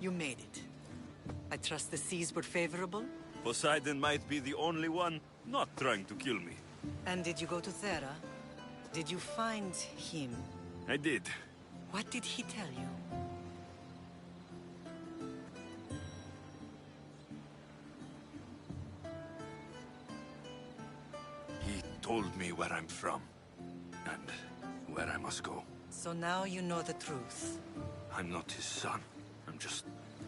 You made it. I trust the seas were favorable? Poseidon might be the only one not trying to kill me. And did you go to Thera? Did you find him? I did. What did he tell you? He told me where I'm from, and where I must go. So now you know the truth. I'm not his son. I'm just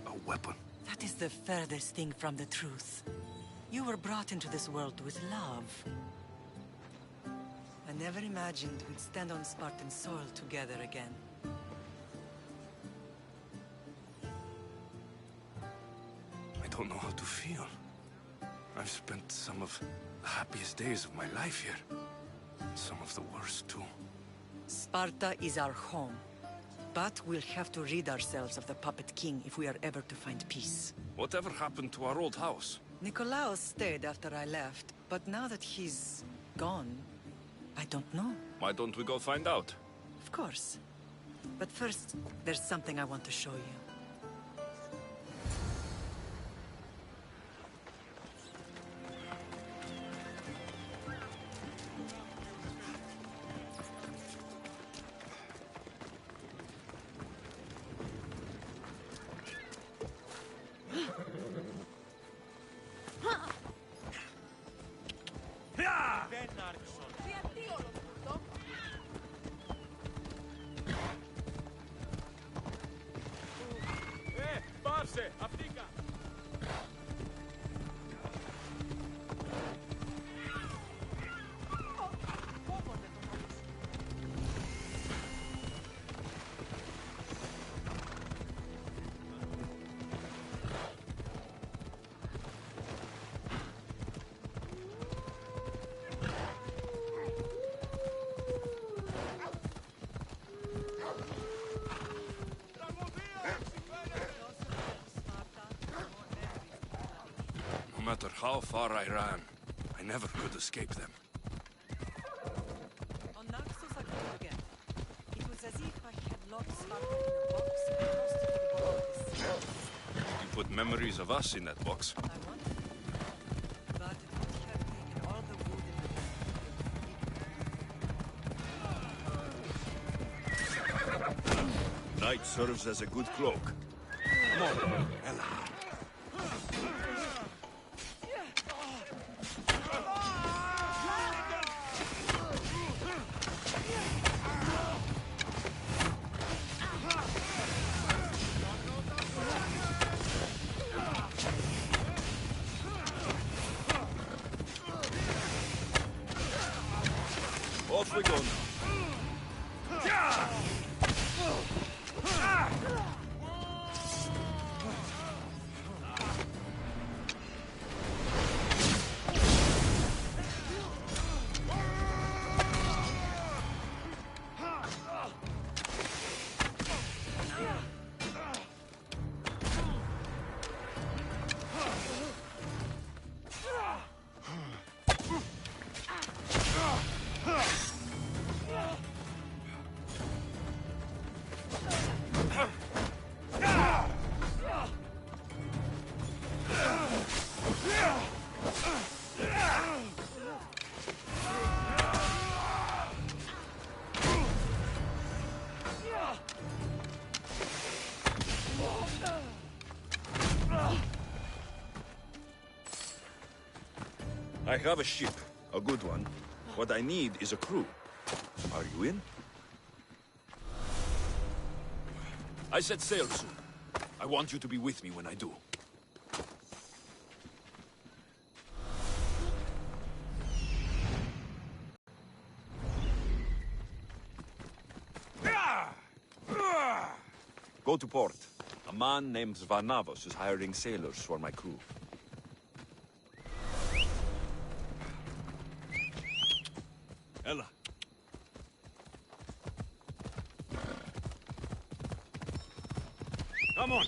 a weapon. That is the furthest thing from the truth. You were brought into this world with love. I never imagined we'd stand on Spartan soil together again. I don't know how to feel. I've spent some of the happiest days of my life here. And some of the worst, too. Sparta is our home. But we'll have to rid ourselves of the Puppet King if we are ever to find peace. Whatever happened to our old house? Nikolaos stayed after I left, but now that he's gone, I don't know. Why don't we go find out? Of course. But first, there's something I want to show you. No matter how far I ran, I never could escape them. On Naxos again. It was as if I had locked Sparta in a box and tossed it to the bottom of the sea. You put memories of us in that box. I wanted to, but it would have taken all the wood in the Night serves as a good cloak. Come on, Ella. Off we go now. I have a ship, a good one. What I need is a crew. Are you in? I set sail soon. I want you to be with me when I do. Go to port. A man named Varnavos is hiring sailors for my crew. Ella. Come on.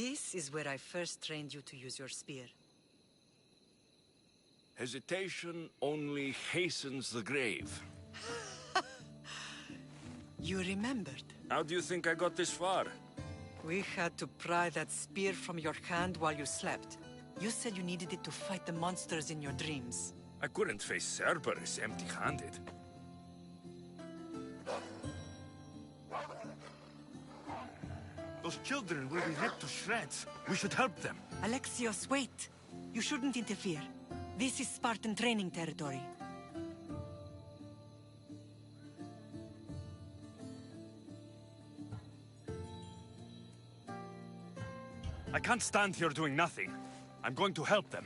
This is where I first trained you to use your spear. Hesitation only hastens the grave. You remembered. How do you think I got this far? We had to pry that spear from your hand while you slept. You said you needed it to fight the monsters in your dreams. I couldn't face Cerberus empty-handed. Those children will be ripped to shreds. We should help them. Alexios, wait! You shouldn't interfere. This is Spartan training territory. I can't stand here doing nothing. I'm going to help them.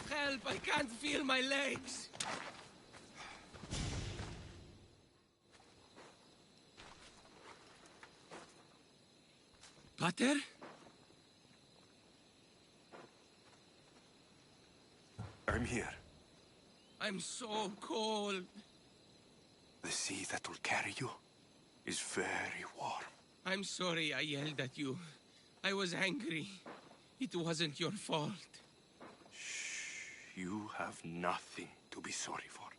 Help! I can't feel my legs! Pater? I'm here. I'm so cold. The sea that will carry you is very warm. I'm sorry I yelled at you. I was angry. It wasn't your fault. You have nothing to be sorry for.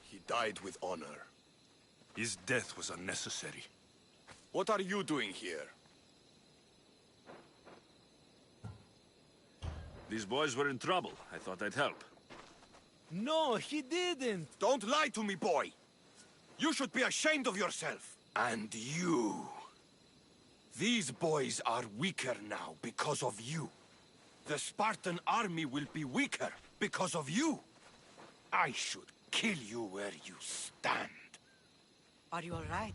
He died with honor. His death was unnecessary. What are you doing here? These boys were in trouble. I thought I'd help. No, he didn't! Don't lie to me, boy! You should be ashamed of yourself. And you. These boys are weaker now because of you. The Spartan army will be weaker because of you. I should kill you where you stand. Are you all right?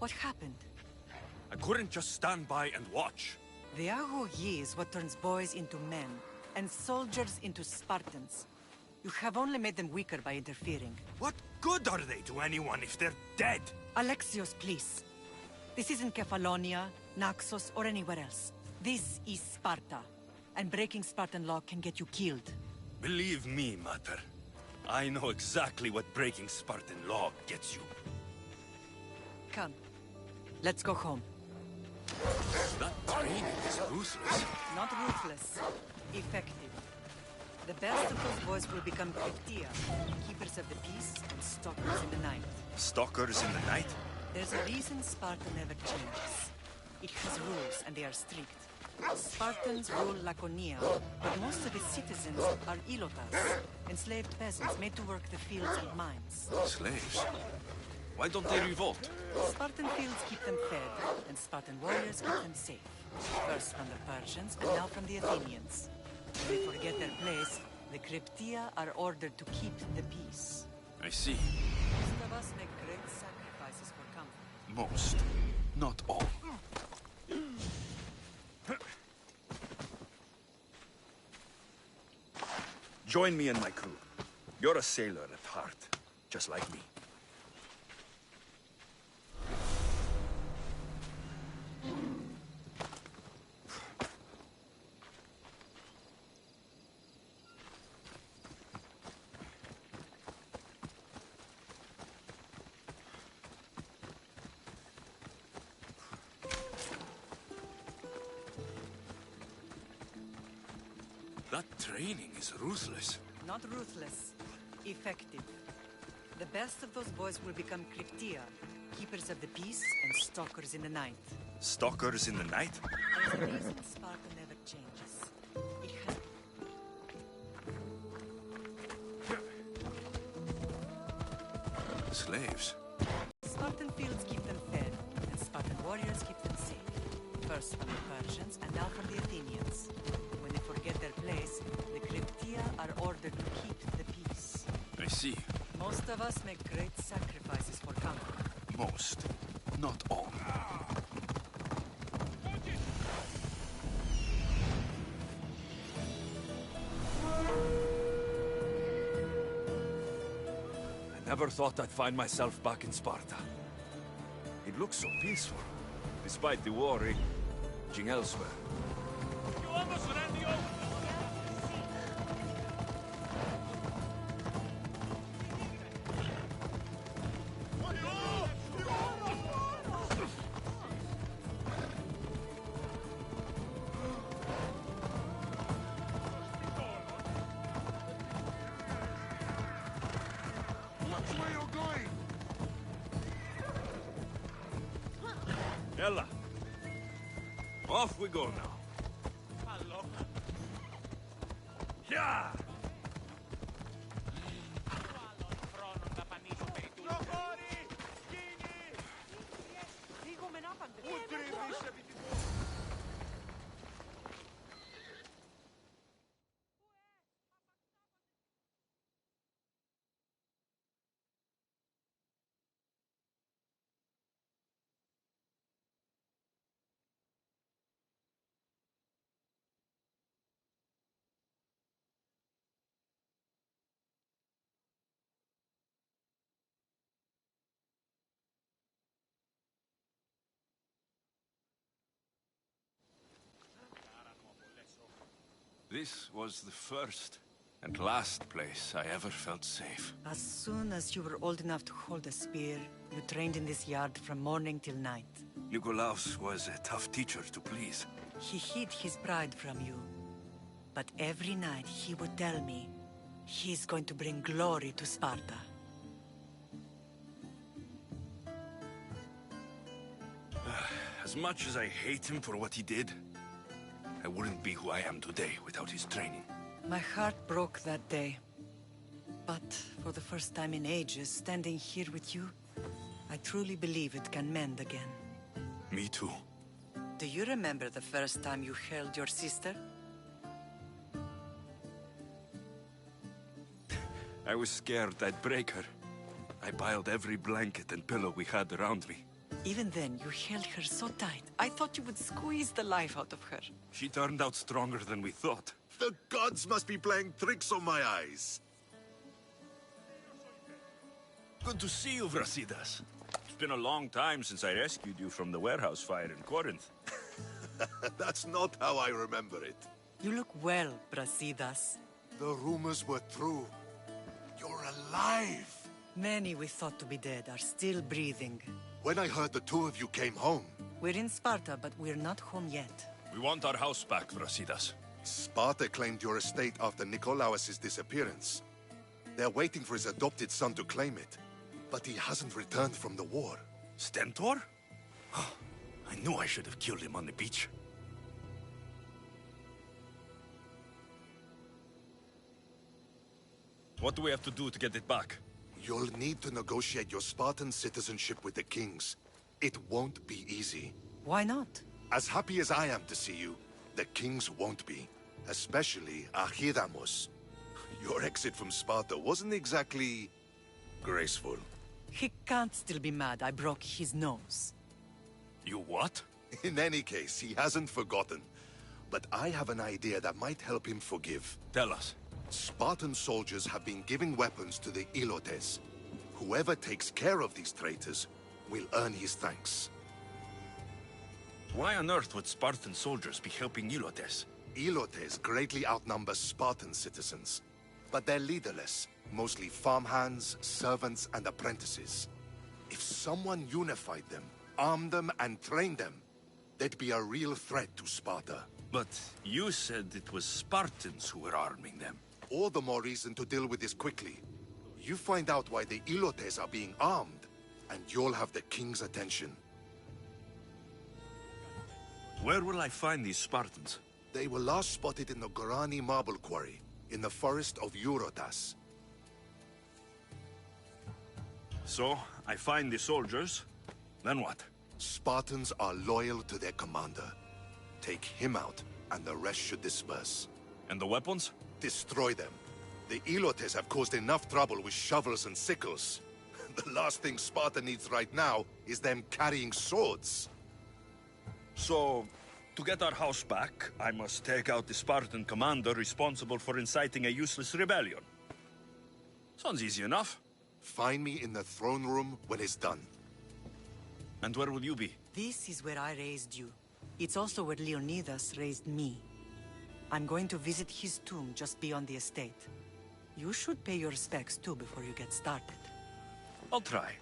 What happened? I couldn't just stand by and watch. The Aho Yi is what turns boys into men, and soldiers into Spartans. You have only made them weaker by interfering. What good are they to anyone if they're dead? Alexios, please. This isn't Kefalonia, Naxos, or anywhere else. This is Sparta, and breaking Spartan law can get you killed. Believe me, Mater. I know exactly what breaking Spartan law gets you. Come, let's go home. That training is ruthless. Not ruthless, effective. The best of those boys will become Kryptia, keepers of the peace and stalkers in the night. Stalkers in the night? There's a reason Sparta never changes. It has rules, and they are strict. Spartans rule Laconia, but most of its citizens are ilotas, enslaved peasants made to work the fields and mines. Slaves? Why don't they revolt? Spartan fields keep them fed, and Spartan warriors keep them safe. First from the Persians, and now from the Athenians. When they forget their place, The Cryptia are ordered to keep the peace. I see. Most of us make great sacrifices for comfort. Most, not all. Join me and my crew. You're a sailor at heart, just like me. That training is ruthless. Not ruthless, effective. The best of those boys will become Cryptia, keepers of the peace and stalkers in the night. Stalkers in the night? There's a reason Sparta never changes. It has... Slaves. Spartan fields keep them fed, and Spartan warriors keep them safe. First from the Persians, and now from the Athenians. When they forget their place, the Cryptia are ordered to keep the peace. I see. Most of us make great sacrifices for comfort. Most, not all. I never thought I'd find myself back in Sparta. It looks so peaceful, despite the war raging elsewhere. Ella, off we go now. Yeah! This was the first and last place I ever felt safe. As soon as you were old enough to hold a spear, you trained in this yard from morning till night. Nikolaos was a tough teacher to please. He hid his pride from you. But every night he would tell me, he's going to bring glory to Sparta. As much as I hate him for what he did, I wouldn't be who I am today without his training. My heart broke that day. But for the first time in ages, standing here with you, I truly believe it can mend again. Me too. Do you remember the first time you held your sister? I was scared I'd break her. I piled every blanket and pillow we had around me. Even then, you held her so tight. I thought you would squeeze the life out of her. She turned out stronger than we thought. The gods must be playing tricks on my eyes. Good to see you, Brasidas. It's been a long time since I rescued you from the warehouse fire in Corinth. That's not how I remember it. You look well, Brasidas. The rumors were true. You're alive! Many we thought to be dead are still breathing. When I heard the two of you came home, We're in Sparta, but we're not home yet. We want our house back, Brasidas. Sparta claimed your estate after Nikolaos' disappearance. They're waiting for his adopted son to claim it. But he hasn't returned from the war. Stentor? I knew I should have killed him on the beach. What do we have to do to get it back? You'll need to negotiate your Spartan citizenship with the kings. It won't be easy. Why not? As happy as I am to see you, the kings won't be. Especially Archidamos. your exit from Sparta wasn't exactly graceful. He can't still be mad I broke his nose. You what? In any case, he hasn't forgotten. But I have an idea that might help him forgive. Tell us. Spartan soldiers have been giving weapons to the Ilotes. Whoever takes care of these traitors will earn his thanks. Why on earth would Spartan soldiers be helping Ilotes? Ilotes greatly outnumber Spartan citizens. But they're leaderless, mostly farmhands, servants, and apprentices. If someone unified them, armed them, and trained them, they'd be a real threat to Sparta. But you said it was Spartans who were arming them. All the more reason to deal with this quickly. You find out why the Ilotes are being armed, and you'll have the king's attention. Where will I find these Spartans? They were last spotted in the Gorani marble quarry, in the forest of Eurotas. So, I find the soldiers, then what? Spartans are loyal to their commander. Take him out, and the rest should disperse. And the weapons? Destroy them. The Ilotes have caused enough trouble with shovels and sickles. The last thing Sparta needs right now is them carrying swords. So, to get our house back, I must take out the Spartan commander responsible for inciting a useless rebellion. Sounds easy enough. Find me in the throne room when it's done. And where will you be? This is where I raised you. It's also where Leonidas raised me. I'm going to visit his tomb just beyond the estate. You should pay your respects too before you get started. I'll try.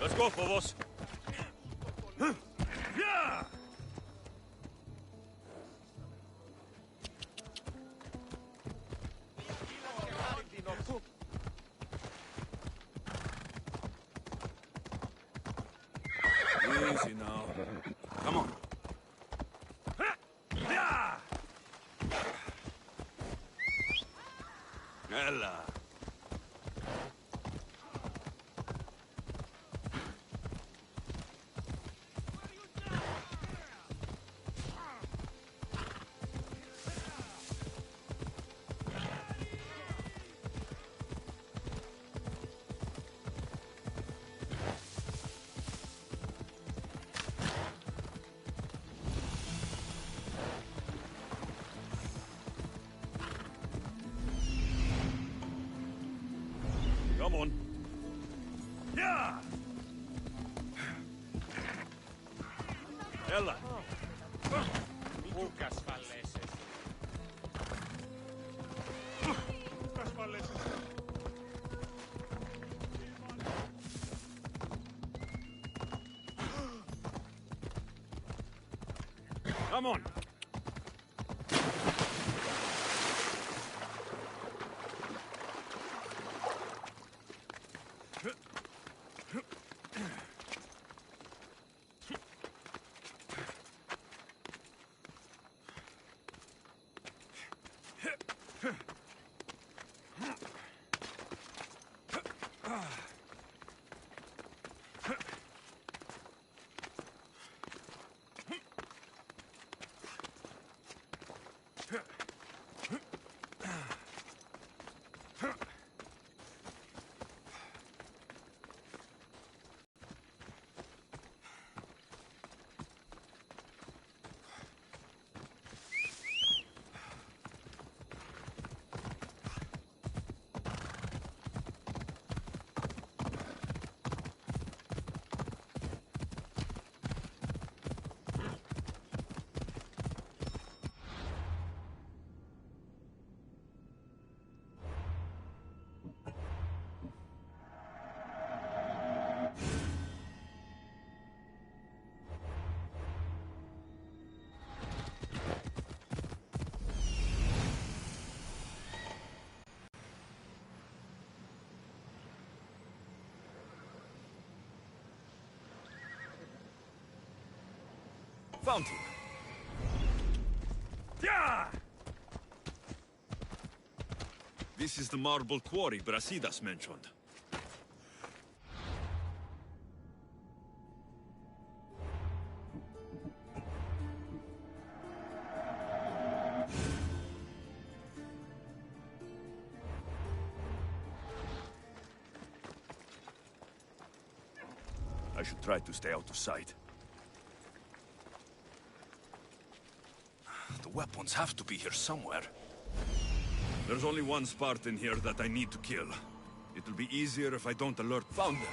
Let's go, Phobos. Easy now. Come on. Ella. Come on. Yeah! Ella. Kukas falleses. Kukas falleses. Come on. Found him. Yeah! This is the marble quarry Brasidas mentioned. I should try to stay out of sight. The weapons have to be here somewhere. There's only one Spartan here that I need to kill. It'll be easier if I don't alert. Found them.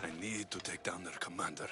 I need to take down their commander.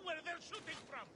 Where they're shooting from!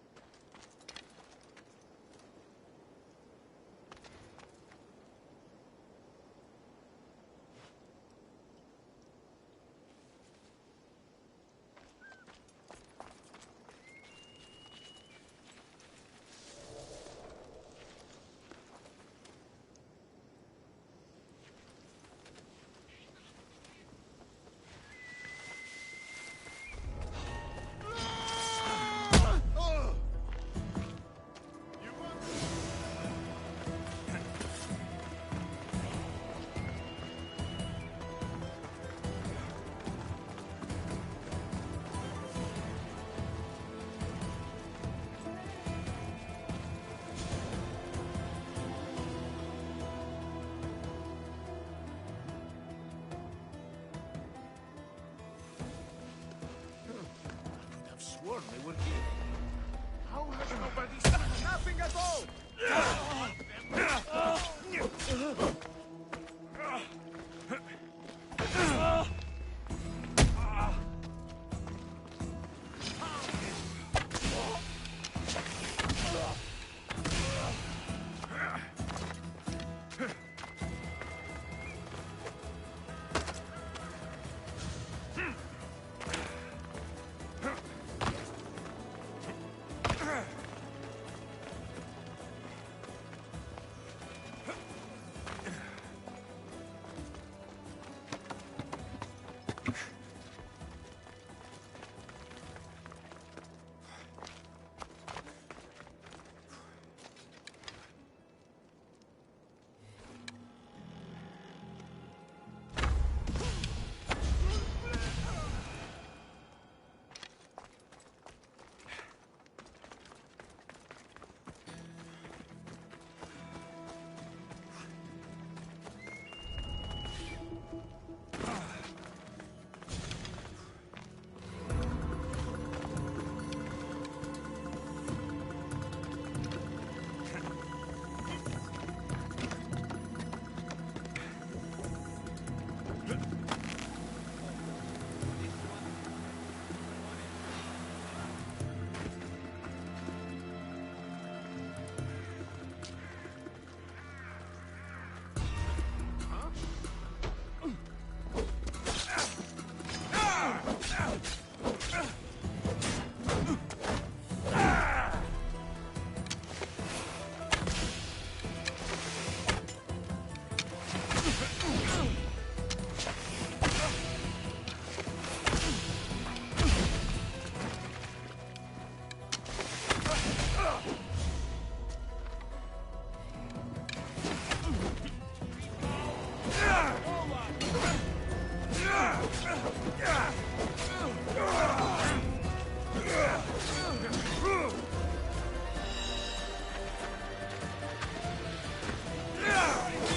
sworn they were here. How has nobody seen nothing at all?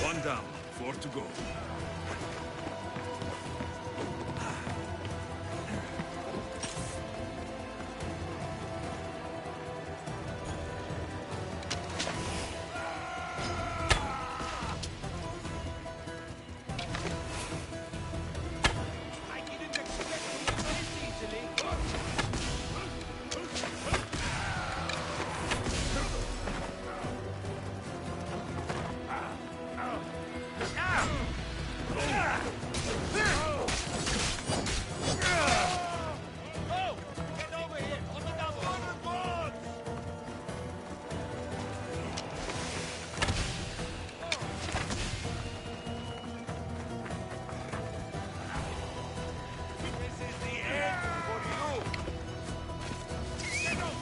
One down, 4 to go. I didn't expect to win this easily. Oh! Get over here! On the double! On the board! This is the end for you! Get up!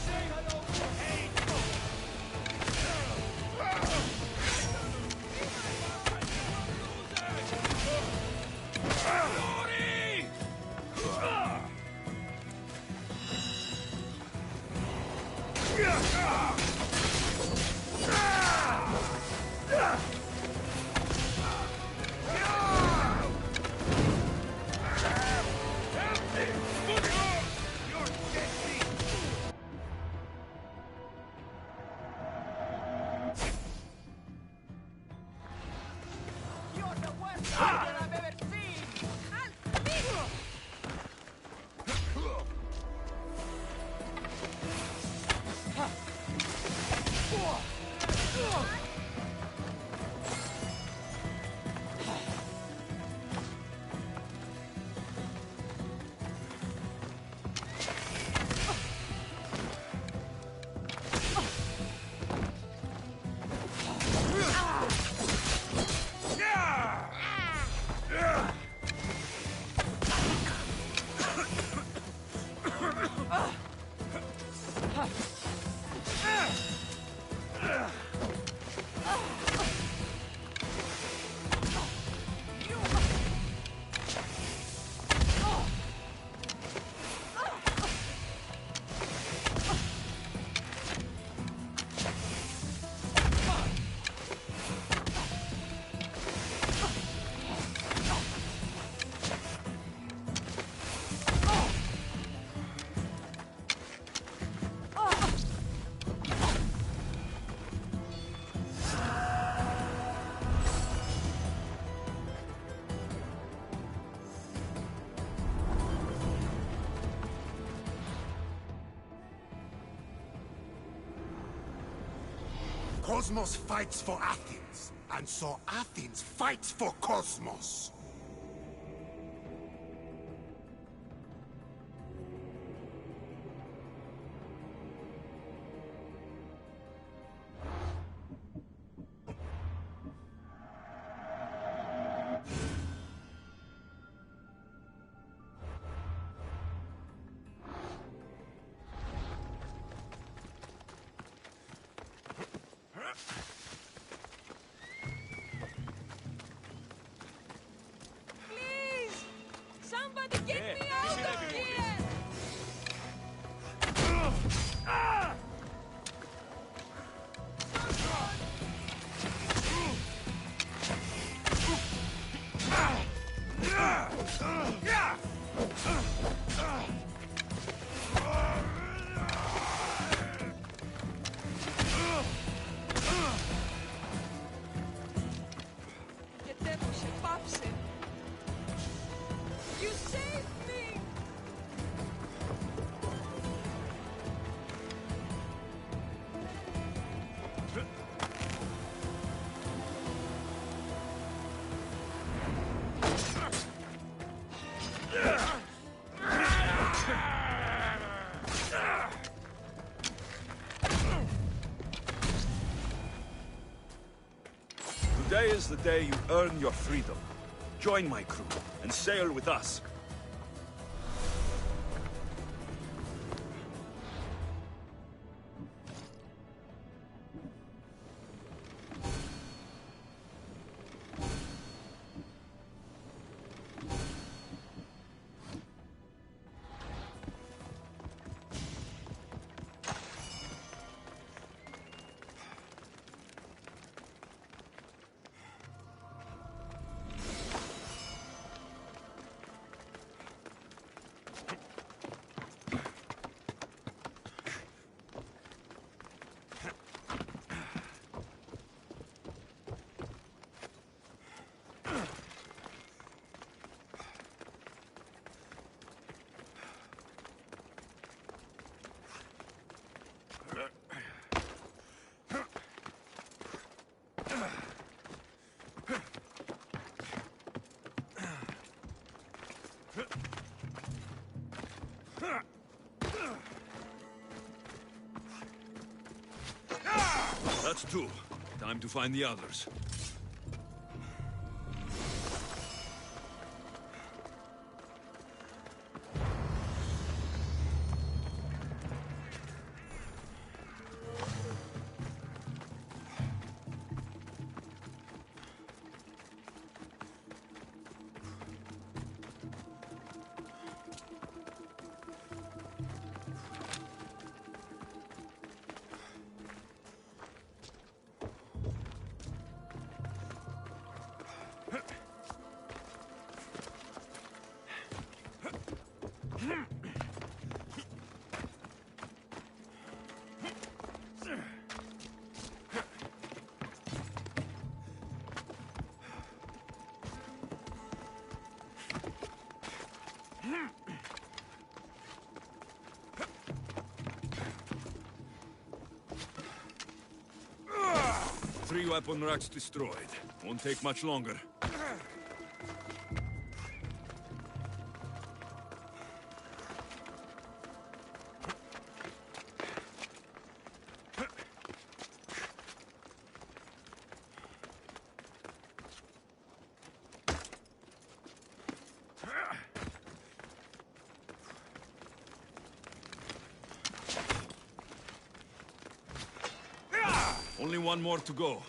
Say hello to hate! Glory! You're deadly! You're the worst fighter I've ever seen! Cosmos fights for Athens, and so Athens fights for Cosmos. Please! Somebody get me out of here! Γιατί μου σε πάψε. You saved me! Today is the day you earn your freedom. Join my crew and sail with us. That's two. Time to find the others. Three weapon racks destroyed. Won't take much longer. Only one more to go.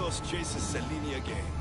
Milos chases Selene again.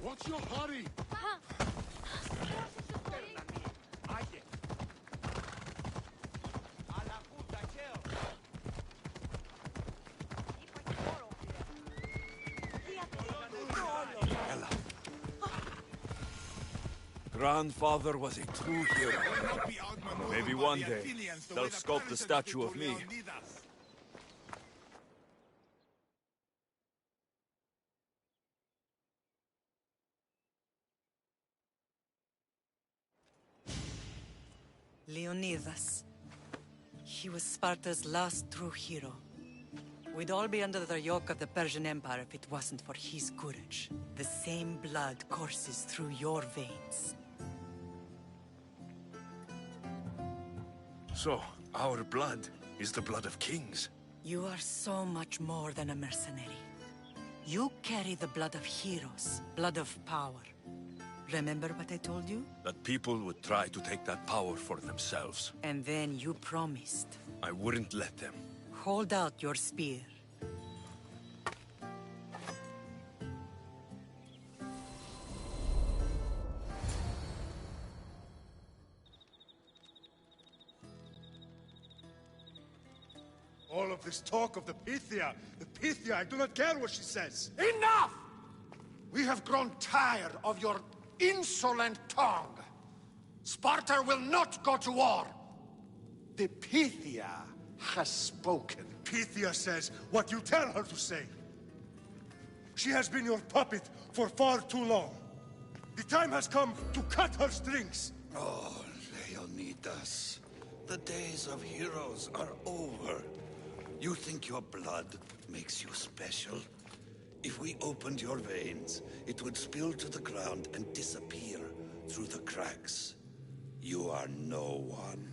What's your hurry? grandfather was a true hero. Maybe one day, they'll sculpt a statue of me. Leonidas. He was Sparta's last true hero. We'd all be under the yoke of the Persian Empire if it wasn't for his courage. The same blood courses through your veins. So, our blood is the blood of kings. You are so much more than a mercenary. You carry the blood of heroes, blood of power. Remember what I told you? That people would try to take that power for themselves. And then you promised. I wouldn't let them. Hold out your spear. All of this talk of the Pythia, I do not care what she says. Enough! We have grown tired of your insolent tongue. Sparta will not go to war. The Pythia has spoken. Pythia says what you tell her to say. She has been your puppet for far too long. The time has come to cut her strings. Oh, Leonidas. The days of heroes are over. You think your blood makes you special? If we opened your veins, it would spill to the ground and disappear through the cracks. You are no one.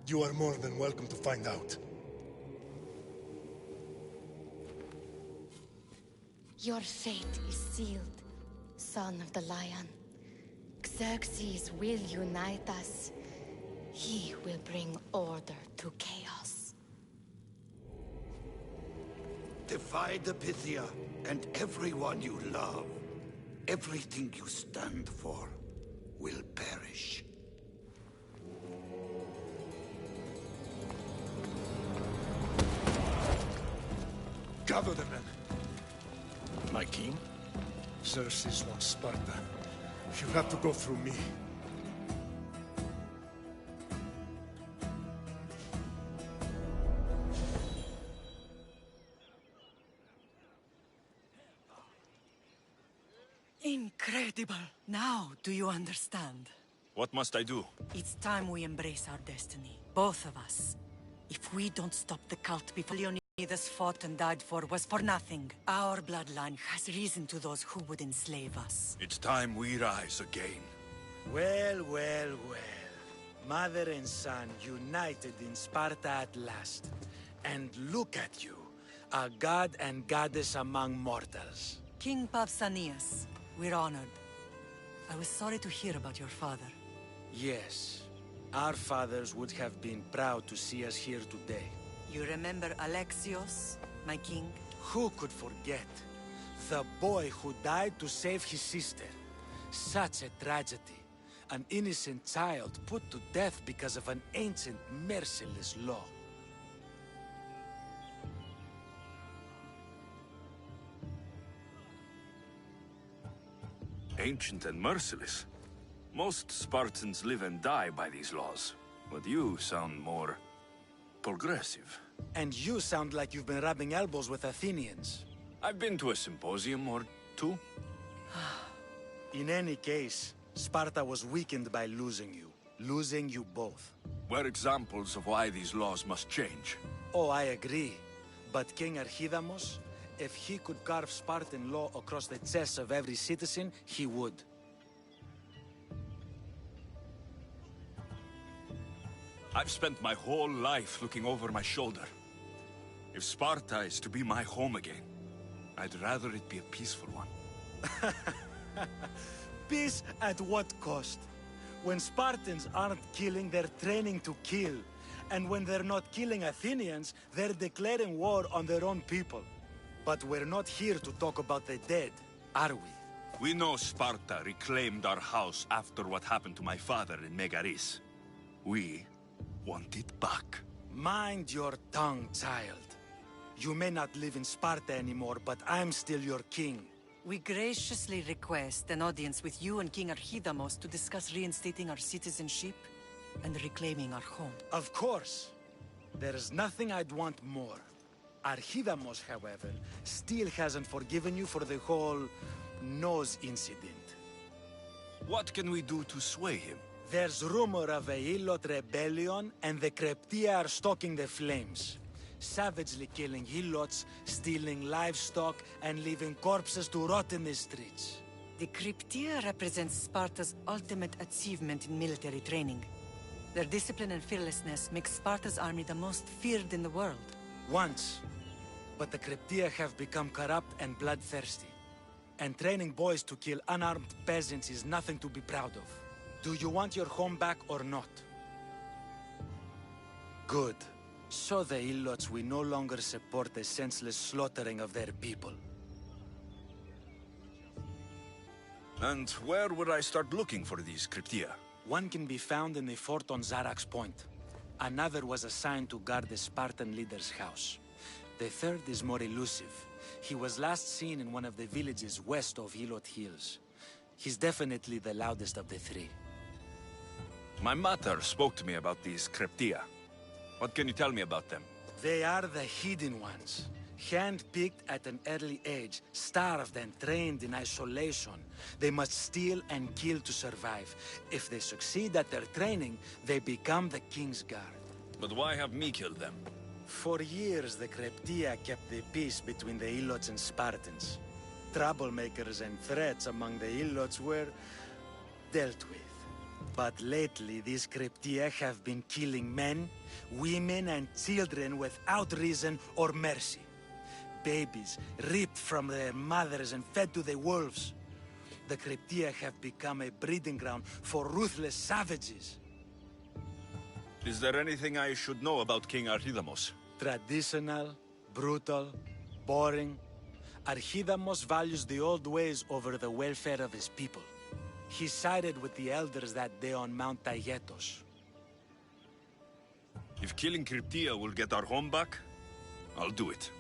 You are more than welcome to find out. Your fate is sealed, son of the lion. Xerxes will unite us. He will bring order to chaos. Defy the Pythia and everyone you love. Everything you stand for will perish. Gather the men. My king? Xerxes wants Sparta. She'll have to go through me. Incredible! Now, do you understand? What must I do? It's time we embrace our destiny. Both of us. If we don't stop the cult before Leonidas fought and died for was for nothing. Our bloodline has risen to those who would enslave us. It's time we rise again. Well, well, well. Mother and son united in Sparta at last. And look at you, a god and goddess among mortals. King Pausanias, we're honored. I was sorry to hear about your father. Yes, our fathers would have been proud to see us here today. You remember Alexios, my king? Who could forget? The boy who died to save his sister. Such a tragedy. An innocent child put to death because of an ancient, merciless law. Ancient and merciless. Most Spartans live and die by these laws. But you sound more progressive. And you sound like you've been rubbing elbows with Athenians. I've been to a symposium or two. In any case, Sparta was weakened by losing you. Losing you both. We're examples of why these laws must change. Oh, I agree. But King Archidamos, if he could carve Spartan law across the chests of every citizen, he would. I've spent my whole life looking over my shoulder. If Sparta is to be my home again, I'd rather it be a peaceful one. Peace at what cost? When Spartans aren't killing, they're training to kill. And when they're not killing Athenians, they're declaring war on their own people. But we're not here to talk about the dead, are we? We know Sparta reclaimed our house after what happened to my father in Megaris. We want it back. Mind your tongue, child. You may not live in Sparta anymore, but I'm still your king. We graciously request an audience with you and King Archidamos to discuss reinstating our citizenship and reclaiming our home. Of course. There is nothing I'd want more. Archidamos, however, still hasn't forgiven you for the whole nose incident. What can we do to sway him? There's rumor of a Hilot rebellion, and the Kreptia are stalking the flames. Savagely killing Hilots, stealing livestock, and leaving corpses to rot in the streets. The Cryptia represents Sparta's ultimate achievement in military training. Their discipline and fearlessness make Sparta's army the most feared in the world. Once. But the Cryptia have become corrupt and bloodthirsty. And training boys to kill unarmed peasants is nothing to be proud of. Do you want your home back or not? Good. So the Ilots will no longer support the senseless slaughtering of their people. And where would I start looking for these Cryptia? One can be found in the fort on Zarak's Point. Another was assigned to guard the Spartan leader's house. The third is more elusive. He was last seen in one of the villages west of Hilot Hills. He's definitely the loudest of the three. My mother spoke to me about these Cryptia. What can you tell me about them? They are the hidden ones. Hand-picked at an early age, starved and trained in isolation. They must steal and kill to survive. If they succeed at their training, they become the King's Guard. But why have me killed them? For years, the Cryptia kept the peace between the Ilots and Spartans. Troublemakers and threats among the Ilots were dealt with. But lately, these Cryptia have been killing men, women, and children without reason or mercy. Babies ripped from their mothers and fed to the wolves. The Cryptia have become a breeding ground for ruthless savages. Is there anything I should know about King Archidamos? Traditional, brutal, boring. Archidamos values the old ways over the welfare of his people. He sided with the elders that day on Mount Taygetos. If killing Cryptia will get our home back, I'll do it.